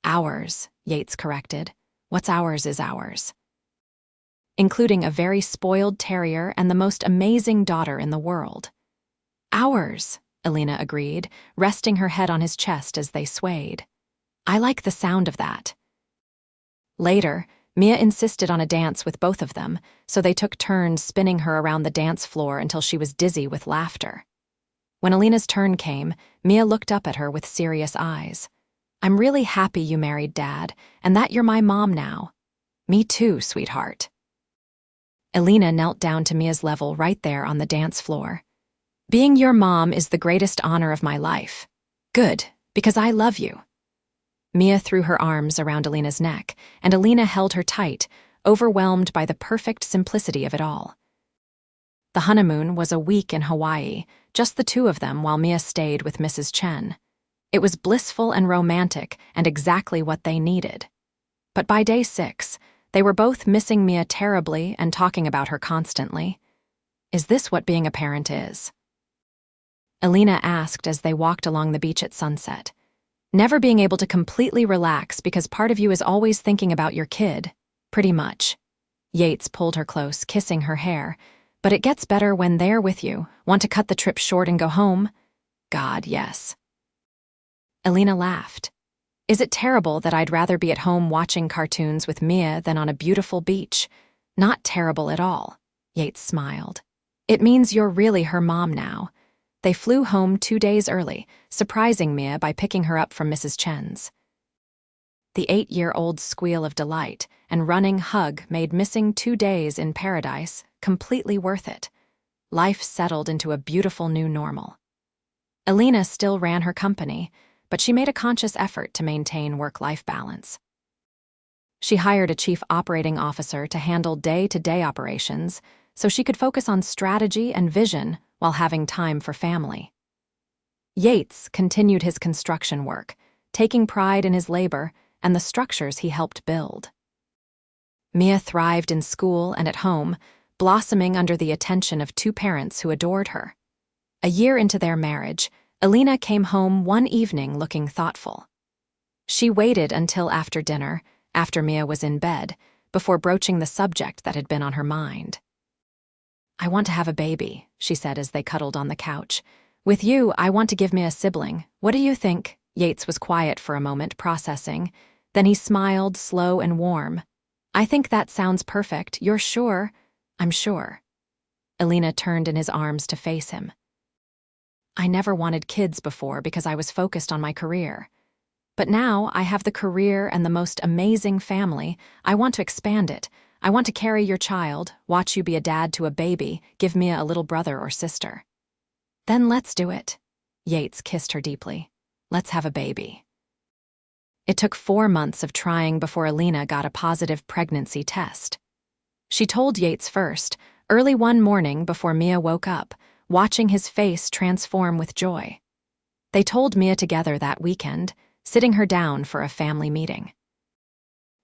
"Ours," Yates corrected. "What's ours is ours." Including a very spoiled terrier and the most amazing daughter in the world. "Ours," Elena agreed, resting her head on his chest as they swayed. "I like the sound of that." Later, Mia insisted on a dance with both of them, so they took turns spinning her around the dance floor until she was dizzy with laughter. When Elena's turn came, Mia looked up at her with serious eyes. "I'm really happy you married Dad, and that you're my mom now." "Me too, sweetheart." Elena knelt down to Mia's level right there on the dance floor. "Being your mom is the greatest honor of my life." "Good, because I love you." Mia threw her arms around Elena's neck, and Elena held her tight, overwhelmed by the perfect simplicity of it all. The honeymoon was a week in Hawaii, just the two of them while Mia stayed with Mrs. Chen. It was blissful and romantic and exactly what they needed. But by day 6, they were both missing Mia terribly and talking about her constantly. Is this what being a parent is? Elena asked as they walked along the beach at sunset. Never being able to completely relax because part of you is always thinking about your kid. Pretty much. Yates pulled her close, kissing her hair. But it gets better when they're with you. Want to cut the trip short and go home? God, yes. Elena laughed. Is it terrible that I'd rather be at home watching cartoons with Mia than on a beautiful beach? Not terrible at all. Yates smiled. It means you're really her mom now. They flew home 2 days early, surprising Mia by picking her up from Mrs. Chen's. The 8-year-old's squeal of delight and running hug made missing 2 days in paradise completely worth it. Life settled into a beautiful new normal. Elena still ran her company, but she made a conscious effort to maintain work-life balance. She hired a chief operating officer to handle day-to-day operations so she could focus on strategy and vision while having time for family. Yates continued his construction work, taking pride in his labor and the structures he helped build. Mia thrived in school and at home, blossoming under the attention of 2 parents who adored her. A year into their marriage, Elena came home one evening looking thoughtful. She waited until after dinner, after Mia was in bed, before broaching the subject that had been on her mind. "I want to have a baby," she said as they cuddled on the couch. "With you, I want to give Mia a sibling. What do you think?" Yates was quiet for a moment, processing. Then he smiled, slow and warm. "I think that sounds perfect. You're sure?" "I'm sure." Elena turned in his arms to face him. "I never wanted kids before because I was focused on my career. But now I have the career and the most amazing family. I want to expand it. I want to carry your child, watch you be a dad to a baby, give Mia a little brother or sister." Then let's do it. Yates kissed her deeply. Let's have a baby. It took 4 months of trying before Elena got a positive pregnancy test. She told Yates first, early one morning before Mia woke up, watching his face transform with joy. They told Mia together that weekend, sitting her down for a family meeting.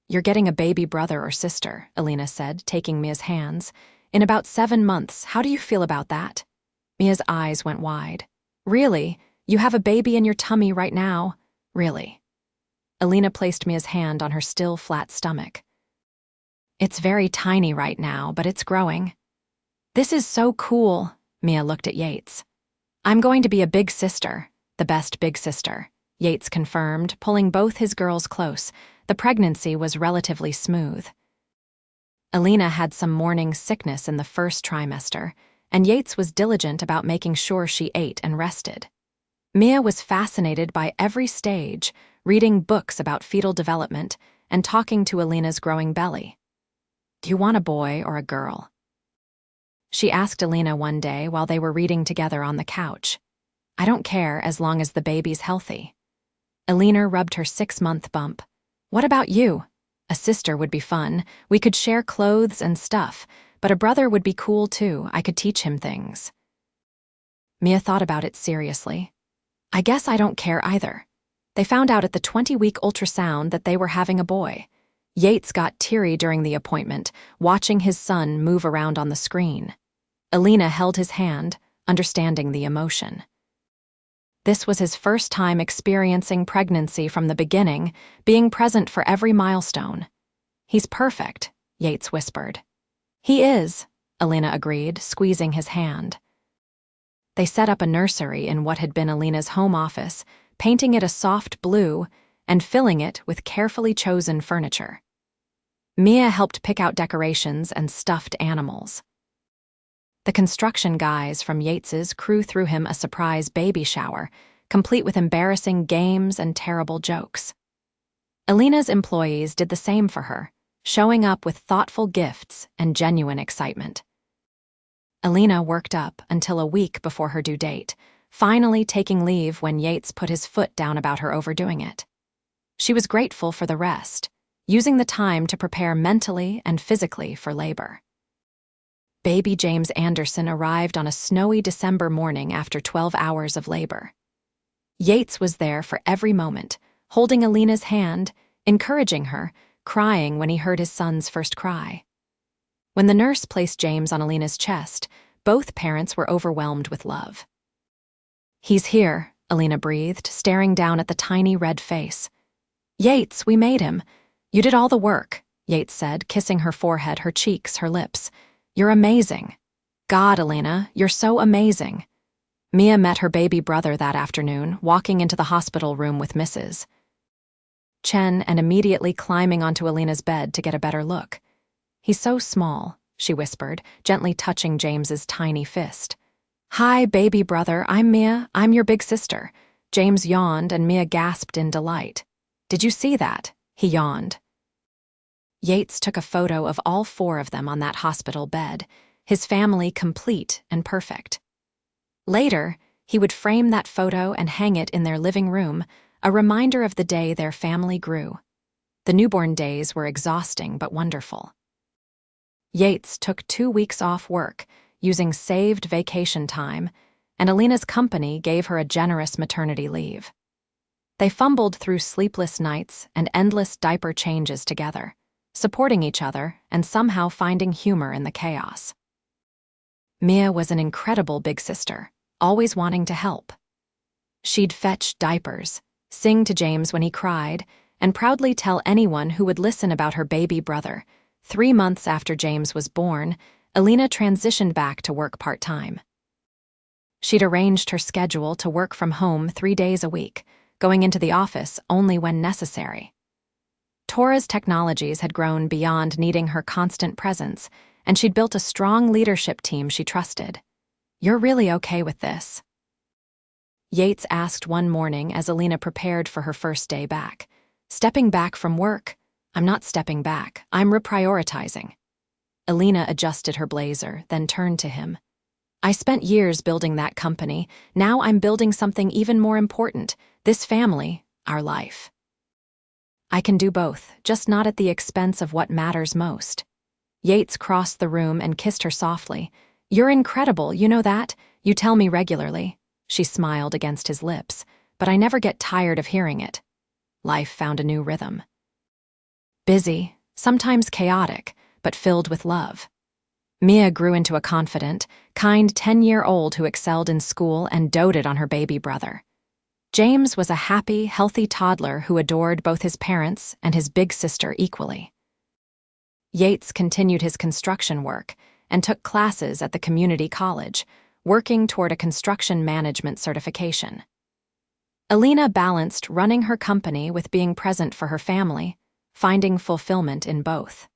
"You're getting a baby brother or sister," Elena said, taking Mia's hands. "In about 7 months, how do you feel about that?" Mia's eyes went wide. "Really? You have a baby in your tummy right now? Really?" Elena placed Mia's hand on her still flat stomach. "It's very tiny right now, but it's growing." "This is so cool," Mia looked at Yates. "I'm going to be a big sister, the best big sister," Yates confirmed, pulling both his girls close. The pregnancy was relatively smooth. Elena had some morning sickness in the first trimester, and Yates was diligent about making sure she ate and rested. Mia was fascinated by every stage, reading books about fetal development and talking to Elena's growing belly. "Do you want a boy or a girl?" she asked Elena one day while they were reading together on the couch. "I don't care as long as the baby's healthy." Elena rubbed her 6-month bump. "What about you? A sister would be fun. We could share clothes and stuff, but a brother would be cool too. I could teach him things." Mia thought about it seriously. "I guess I don't care either." They found out at the 20-week ultrasound that they were having a boy. Yates got teary during the appointment, watching his son move around on the screen. Elena held his hand, understanding the emotion. This was his first time experiencing pregnancy from the beginning, being present for every milestone. "He's perfect," Yates whispered. "He is," Elena agreed, squeezing his hand. They set up a nursery in what had been Elena's home office, painting it a soft blue and filling it with carefully chosen furniture. Mia helped pick out decorations and stuffed animals. The construction guys from Yates's threw him a surprise baby shower, complete with embarrassing games and terrible jokes. Elena's employees did the same for her, showing up with thoughtful gifts and genuine excitement. Elena worked up until a week before her due date, finally taking leave when Yates put his foot down about her overdoing it. She was grateful for the rest, using the time to prepare mentally and physically for labor. Baby James Anderson arrived on a snowy December morning after 12 hours of labor. Yates was there for every moment, holding Elena's hand, encouraging her, crying when he heard his son's first cry. When the nurse placed James on Elena's chest, both parents were overwhelmed with love. "He's here," Elena breathed, staring down at the tiny red face. "Yates, we made him. You did all the work," Yates said, kissing her forehead, her cheeks, her lips. "You're amazing. God, Elena, you're so amazing." Mia met her baby brother that afternoon, walking into the hospital room with Mrs. Chen and immediately climbing onto Elena's bed to get a better look. "He's so small," she whispered, gently touching James's tiny fist. "Hi, baby brother, I'm Mia. I'm your big sister." James yawned and Mia gasped in delight. "Did you see that?" He yawned. Yates took a photo of all 4 of them on that hospital bed, his family complete and perfect. Later, he would frame that photo and hang it in their living room, a reminder of the day their family grew. The newborn days were exhausting but wonderful. Yates took 2 weeks off work, using saved vacation time, and Elena's company gave her a generous maternity leave. They fumbled through sleepless nights and endless diaper changes together, supporting each other and somehow finding humor in the chaos. Mia was an incredible big sister, always wanting to help. She'd fetch diapers, sing to James when he cried, and proudly tell anyone who would listen about her baby brother. 3 months after James was born, Elena transitioned back to work part-time. She'd arranged her schedule to work from home 3 days a week, going into the office only when necessary. Torres Technologies had grown beyond needing her constant presence, and she'd built a strong leadership team she trusted. "You're really okay with this?" Yates asked one morning as Elena prepared for her first day back. "Stepping back from work?" "I'm not stepping back. I'm reprioritizing." Elena adjusted her blazer, then turned to him. I spent years building that company. Now I'm building something even more important. This family, our life. I can do both, just not at the expense of what matters most. Yates crossed the room and kissed her softly. You're incredible, you know that? You tell me regularly. She smiled against his lips, but I never get tired of hearing it. Life found a new rhythm. Busy, sometimes chaotic, but filled with love. Mia grew into a confident, kind 10-year-old who excelled in school and doted on her baby brother. James was a happy, healthy toddler who adored both his parents and his big sister equally. Yates continued his construction work and took classes at the community college, working toward a construction management certification. Elena balanced running her company with being present for her family, finding fulfillment in both.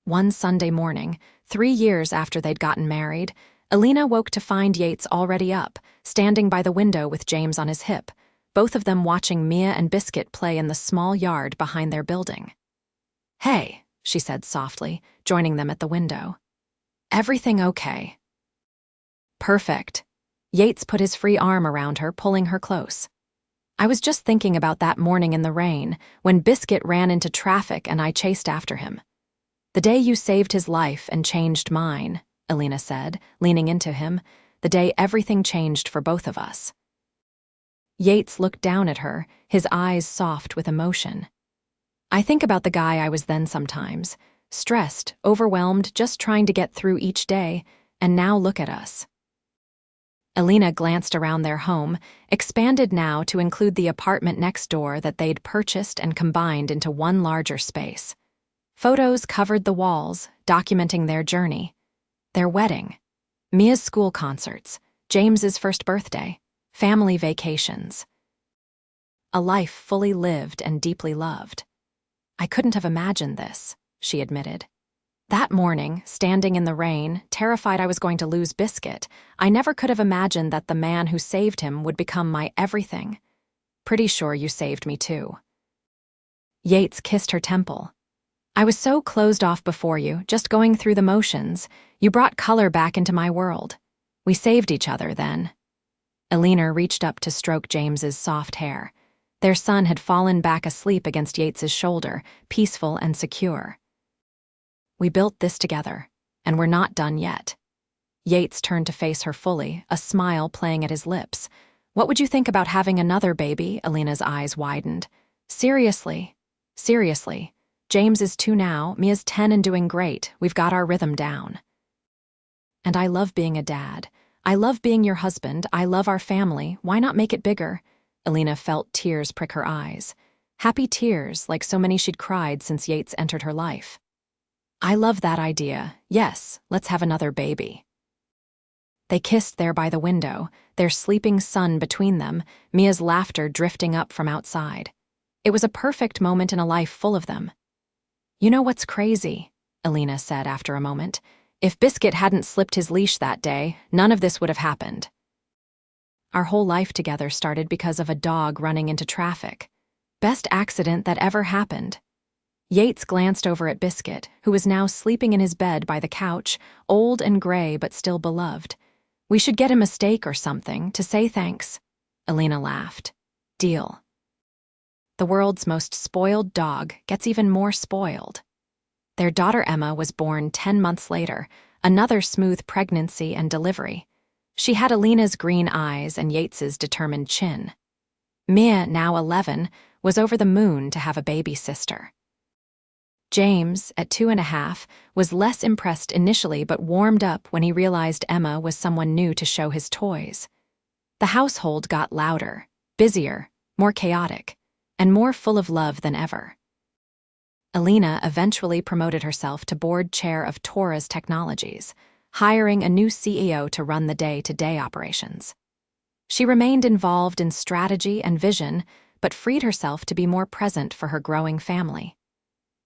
One Sunday morning, 3 years after they'd gotten married, Elena woke to find Yates already up, standing by the window with James on his hip, both of them watching Mia and Biscuit play in the small yard behind their building. Hey, she said softly, joining them at the window. Everything okay? Perfect. Yates put his free arm around her, pulling her close. I was just thinking about that morning in the rain, when Biscuit ran into traffic and I chased after him. The day you saved his life and changed mine, Elena said, leaning into him, the day everything changed for both of us. Yates looked down at her, his eyes soft with emotion. I think about the guy I was then sometimes, stressed, overwhelmed, just trying to get through each day, and now look at us. Elena glanced around their home, expanded now to include the apartment next door that they'd purchased and combined into one larger space. Photos covered the walls, documenting their journey. Their wedding, Mia's school concerts, James's first birthday, family vacations. A life fully lived and deeply loved. I couldn't have imagined this, she admitted. That morning, standing in the rain, terrified I was going to lose Biscuit, I never could have imagined that the man who saved him would become my everything. Pretty sure you saved me too. Yates kissed her temple. I was so closed off before you, just going through the motions. You brought color back into my world. We saved each other then. Elena reached up to stroke James's soft hair. Their son had fallen back asleep against Yates's shoulder, peaceful and secure. We built this together, and we're not done yet. Yates turned to face her fully, a smile playing at his lips. What would you think about having another baby? Elena's eyes widened. Seriously. James is 2 now, Mia's 10 and doing great. We've got our rhythm down. And I love being a dad. I love being your husband. I love our family. Why not make it bigger? Elena felt tears prick her eyes. Happy tears, like so many she'd cried since Yates entered her life. I love that idea. Yes, let's have another baby. They kissed there by the window, their sleeping son between them, Mia's laughter drifting up from outside. It was a perfect moment in a life full of them. You know what's crazy? Elena said after a moment. If Biscuit hadn't slipped his leash that day, none of this would have happened. Our whole life together started because of a dog running into traffic. Best accident that ever happened. Yates glanced over at Biscuit, who was now sleeping in his bed by the couch, old and gray but still beloved. We should get him a steak or something to say thanks. Elena laughed. Deal. The world's most spoiled dog gets even more spoiled. Their daughter Emma was born 10 months later, another smooth pregnancy and delivery. She had Elena's green eyes and Yates's determined chin. Mia, now 11, was over the moon to have a baby sister. James, at 2.5, was less impressed initially but warmed up when he realized Emma was someone new to show his toys. The household got louder, busier, more chaotic, and more full of love than ever. Elena eventually promoted herself to board chair of Torres Technologies, hiring a new CEO to run the day-to-day operations. She remained involved in strategy and vision, but freed herself to be more present for her growing family.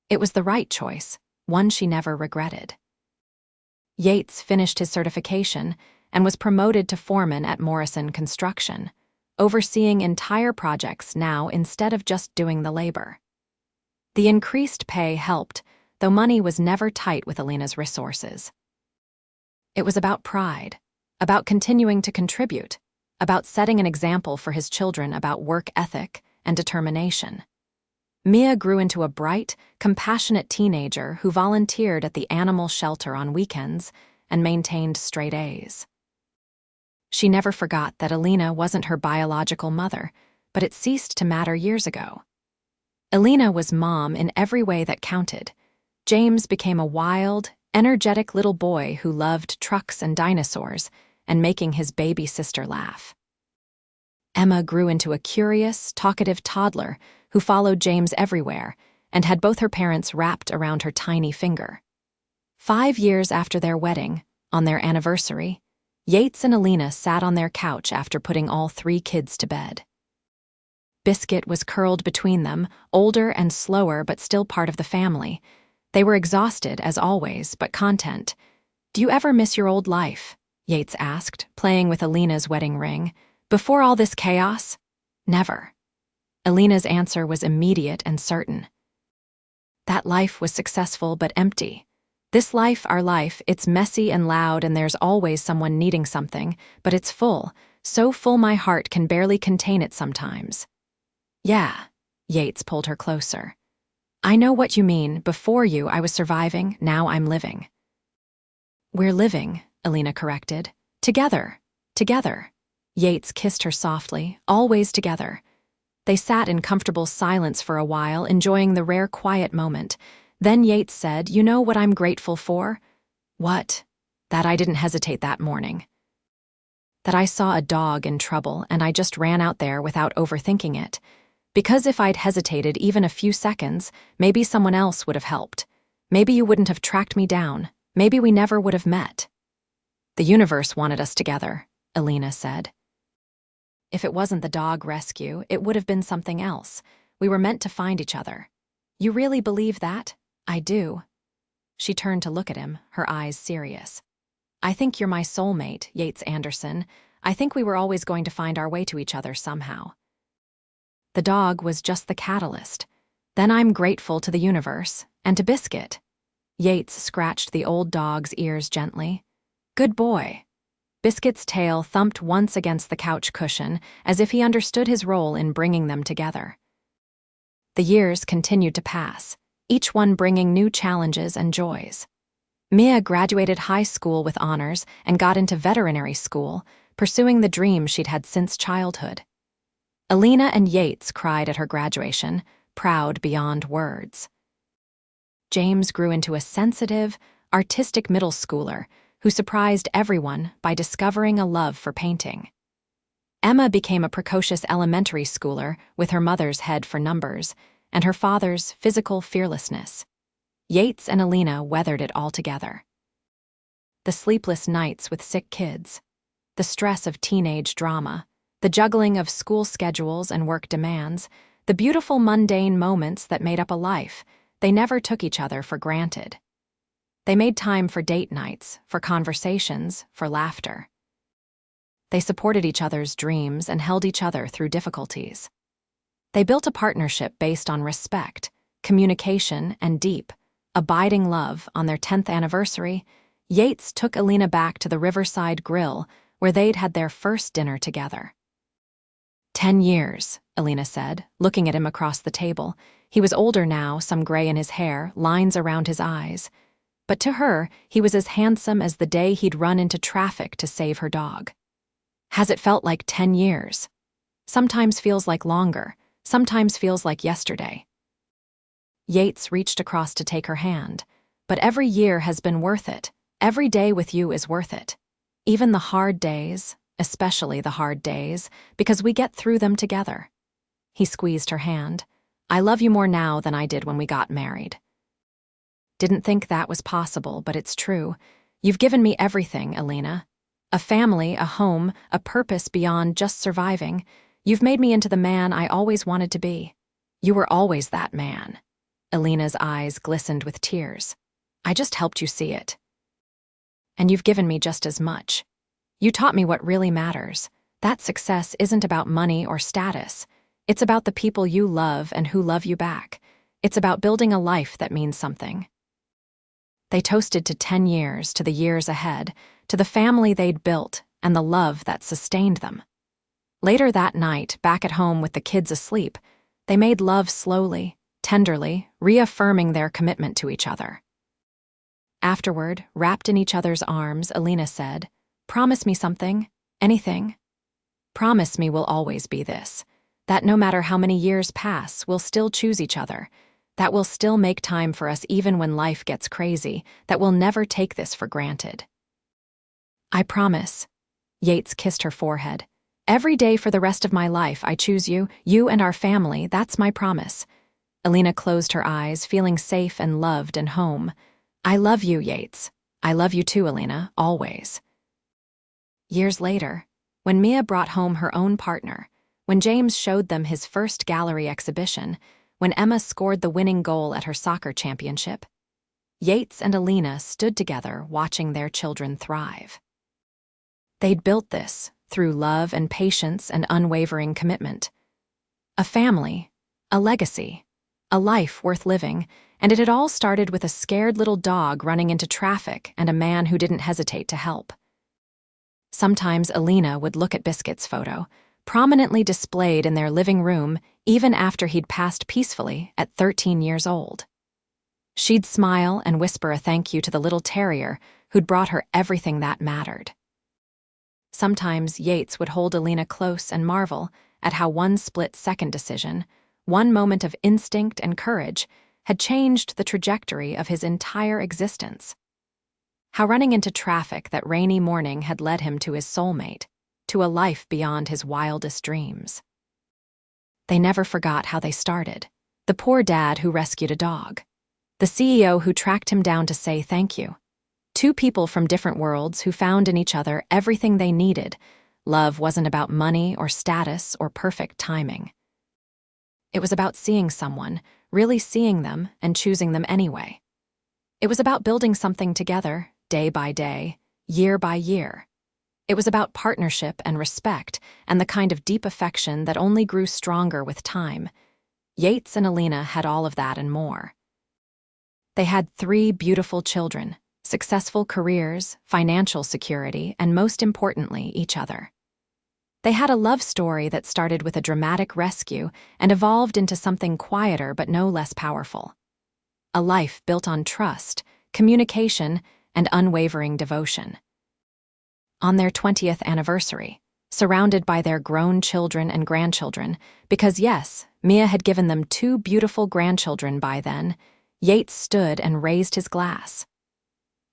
It was the right choice, one she never regretted. Yates finished his certification and was promoted to foreman at Morrison Construction, overseeing entire projects now instead of just doing the labor. The increased pay helped, though money was never tight with Elena's resources. It was about pride, about continuing to contribute, about setting an example for his children about work ethic and determination. Mia grew into a bright, compassionate teenager who volunteered at the animal shelter on weekends and maintained straight A's. She never forgot that Elena wasn't her biological mother, but it ceased to matter years ago. Elena was mom in every way that counted. James became a wild, energetic little boy who loved trucks and dinosaurs and making his baby sister laugh. Emma grew into a curious, talkative toddler who followed James everywhere and had both her parents wrapped around her tiny finger. 5 years after their wedding, on their anniversary, Yates and Elena sat on their couch after putting all 3 kids to bed. Biscuit was curled between them, older and slower but still part of the family. They were exhausted, as always, but content. "Do you ever miss your old life?" Yates asked, playing with Elena's wedding ring. "Before all this chaos?" "Never." Elena's answer was immediate and certain. "That life was successful but empty. This life, our life, it's messy and loud and there's always someone needing something, but it's full, so full my heart can barely contain it sometimes." "Yeah," Yates pulled her closer. "I know what you mean. Before you, I was surviving, now I'm living." "We're living," Elena corrected. "Together. Together." Yates kissed her softly, always together. They sat in comfortable silence for a while, enjoying the rare quiet moment. Then Yates said, "You know what I'm grateful for?" "What?" "That I didn't hesitate that morning. That I saw a dog in trouble and I just ran out there without overthinking it. Because if I'd hesitated even a few seconds, maybe someone else would have helped. Maybe you wouldn't have tracked me down. Maybe we never would have met." "The universe wanted us together," Elena said. "If it wasn't the dog rescue, it would have been something else. We were meant to find each other." "You really believe that?" "I do." She turned to look at him, her eyes serious. "I think you're my soulmate, Yates Anderson. I think we were always going to find our way to each other somehow. The dog was just the catalyst. Then I'm grateful to the universe, and to Biscuit." Yates scratched the old dog's ears gently. "Good boy." Biscuit's tail thumped once against the couch cushion, as if he understood his role in bringing them together. The years continued to pass, each one bringing new challenges and joys. Mia graduated high school with honors and got into veterinary school, pursuing the dream she'd had since childhood. Elena and Yates cried at her graduation, proud beyond words. James grew into a sensitive, artistic middle schooler who surprised everyone by discovering a love for painting. Emma became a precocious elementary schooler with her mother's head for numbers and her father's physical fearlessness. Yates and Elena weathered it all together. The sleepless nights with sick kids, the stress of teenage drama, the juggling of school schedules and work demands, the beautiful mundane moments that made up a life, they never took each other for granted. They made time for date nights, for conversations, for laughter. They supported each other's dreams and held each other through difficulties. They built a partnership based on respect, communication, and deep, abiding love. On their 10th anniversary, Yates took Elena back to the Riverside Grill, where they'd had their first dinner together. 10 years, Elena said, looking at him across the table. He was older now, some gray in his hair, lines around his eyes. But to her, he was as handsome as the day he'd run into traffic to save her dog. Has it felt like 10 years? Sometimes feels like longer, sometimes feels like yesterday. Yates reached across to take her hand. But every year has been worth it. Every day with you is worth it. Even the hard days, especially the hard days, because we get through them together. He squeezed her hand. I love you more now than I did when we got married. Didn't think that was possible, but it's true. You've given me everything, Elena. A family, a home, a purpose beyond just surviving. You've made me into the man I always wanted to be. You were always that man. Elena's eyes glistened with tears. I just helped you see it. And you've given me just as much. You taught me what really matters. That success isn't about money or status. It's about the people you love and who love you back. It's about building a life that means something. They toasted to 10 years, to the years ahead, to the family they'd built, and the love that sustained them. Later that night, back at home with the kids asleep, they made love slowly, tenderly, reaffirming their commitment to each other. Afterward, wrapped in each other's arms, Elena said, "Promise me something, anything. Promise me we'll always be this, that no matter how many years pass, we'll still choose each other, that we'll still make time for us even when life gets crazy, that we'll never take this for granted." "I promise." Yates kissed her forehead. "Every day for the rest of my life, I choose you, you and our family, that's my promise." Elena closed her eyes, feeling safe and loved and home. "I love you, Yates. I love you too, Elena, always." Years later, when Mia brought home her own partner, when James showed them his first gallery exhibition, when Emma scored the winning goal at her soccer championship, Yates and Elena stood together watching their children thrive. They'd built this through love and patience and unwavering commitment. A family, a legacy, a life worth living, and it had all started with a scared little dog running into traffic and a man who didn't hesitate to help. Sometimes Elena would look at Biscuit's photo, prominently displayed in their living room even after he'd passed peacefully at 13 years old. She'd smile and whisper a thank you to the little terrier who'd brought her everything that mattered. Sometimes Yates would hold Elena close and marvel at how one split-second decision, one moment of instinct and courage, had changed the trajectory of his entire existence. How running into traffic that rainy morning had led him to his soulmate, to a life beyond his wildest dreams. They never forgot how they started. The poor dad who rescued a dog. The CEO who tracked him down to say thank you. Two people from different worlds who found in each other everything they needed. Love wasn't about money or status or perfect timing. It was about seeing someone, really seeing them, and choosing them anyway. It was about building something together, day by day, year by year. It was about partnership and respect, and the kind of deep affection that only grew stronger with time. Yates and Elena had all of that and more. They had 3 beautiful children, successful careers, financial security, and most importantly, each other. They had a love story that started with a dramatic rescue and evolved into something quieter but no less powerful. A life built on trust, communication, and unwavering devotion. On their 20th anniversary, surrounded by their grown children and grandchildren, because yes, Mia had given them 2 beautiful grandchildren by then, Yates stood and raised his glass.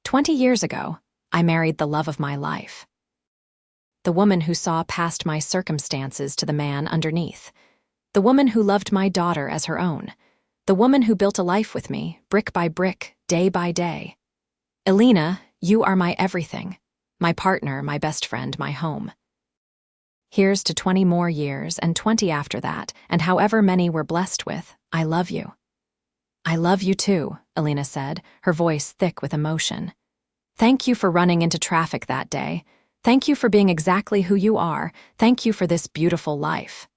20 years ago, I married the love of my life. The woman who saw past my circumstances to the man underneath. The woman who loved my daughter as her own. The woman who built a life with me, brick by brick, day by day. Elena, you are my everything. My partner, my best friend, my home. Here's to 20 more years and 20 after that, and however many we're blessed with, I love you. I love you too, Elena said, her voice thick with emotion. Thank you for running into traffic that day. Thank you for being exactly who you are. Thank you for this beautiful life.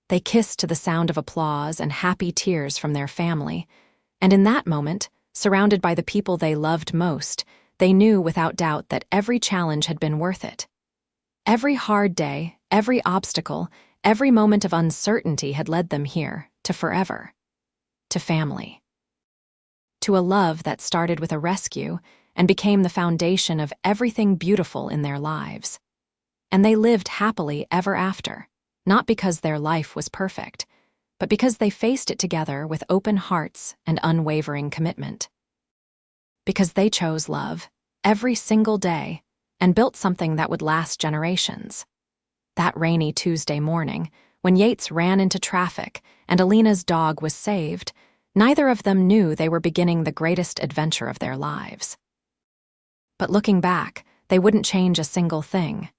They kissed to the sound of applause and happy tears from their family, and in that moment, surrounded by the people they loved most, they knew without doubt that every challenge had been worth it. Every hard day, every obstacle, every moment of uncertainty had led them here, to forever. To family. To a love that started with a rescue and became the foundation of everything beautiful in their lives. And they lived happily ever after, not because their life was perfect, but because they faced it together with open hearts and unwavering commitment. Because they chose love every single day and built something that would last generations. That rainy Tuesday morning, when Yates ran into traffic and Elena's dog was saved, neither of them knew they were beginning the greatest adventure of their lives. But looking back, they wouldn't change a single thing.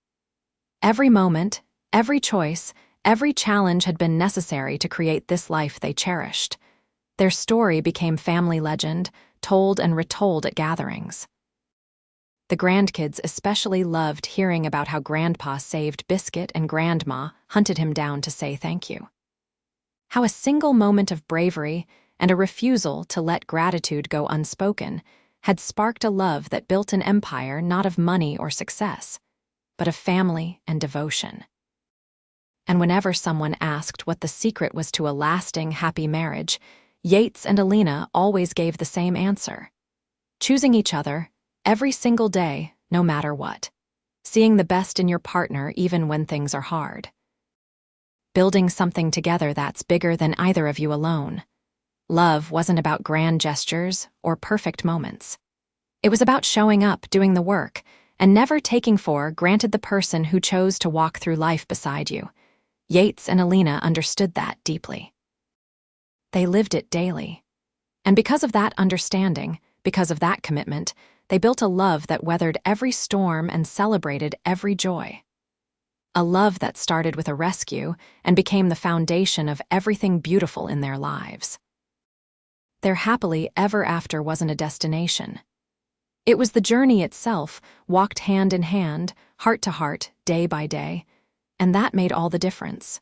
Every moment, every choice, every challenge had been necessary to create this life they cherished. Their story became family legend, told and retold at gatherings. The grandkids especially loved hearing about how Grandpa saved Biscuit and Grandma hunted him down to say thank you. How a single moment of bravery and a refusal to let gratitude go unspoken had sparked a love that built an empire not of money or success, but of family and devotion. And whenever someone asked what the secret was to a lasting, happy marriage, Yates and Elena always gave the same answer: choosing each other every single day, no matter what. Seeing the best in your partner even when things are hard. Building something together that's bigger than either of you alone. Love wasn't about grand gestures or perfect moments. It was about showing up, doing the work, and never taking for granted the person who chose to walk through life beside you. Yates and Elena understood that deeply. They lived it daily. And because of that understanding, because of that commitment, they built a love that weathered every storm and celebrated every joy. A love that started with a rescue and became the foundation of everything beautiful in their lives. Their happily ever after wasn't a destination. It was the journey itself, walked hand in hand, heart to heart, day by day, and that made all the difference.